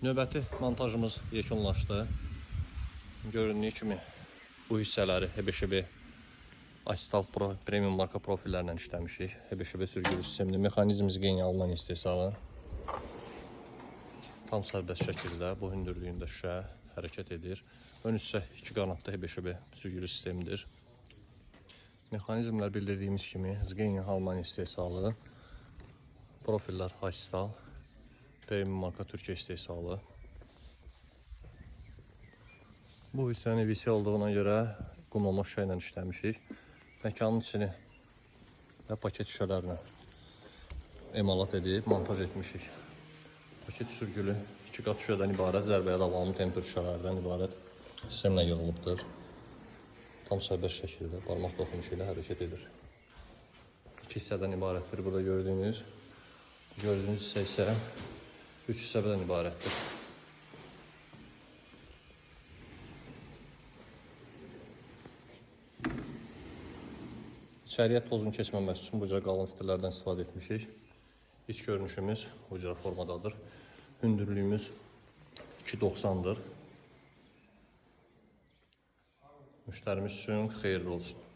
Növbəti montajımız yekunlaşdı. Göründüyü kimi bu hissələri HBŞB Astal Pro Premium marka profillərlə işləmişik. HBŞB sürgülü sistemli mexanizm zqeyni Alman istehsalı. Tam sərbəst şəkildə bu hündürlüyündə şüşə hərəkət edir. Ön hissə 2 qanadlı HBŞB sürgülü sistemdir. Mexanizmlər bildirdiyimiz kimi zqeyni Alman istehsalı. Profillər Astal Premium marka Türkiyə istehsalı. Bu hissənin VC olduğuna görə qumlama şüşə ilə işləmişik. Məkanın içini və paket şüşələrini emalat edib montaj etmişik. Paket sürgülü 2 qat şüşədən ibarət, zərbəyə davamlı tempür şüşələrdən ibarət sistemlə yığılıbdır. Tam sərbəst şəkildə barmaq toxunuşu ilə hərəkət edir. 2 hissədən ibarətdir burada gördüyünüz. Gördüyünüz hissə isə 3 hissədən ibarətdir. İçəriyə tozun keçməməsi üçün bu cür qalın fitillərdən istifadə etmişik. İç görünüşümüz bu cür formadadır. Hündürlüyümüz 2.90'dır. Müştərimiz üçün xeyirli olsun.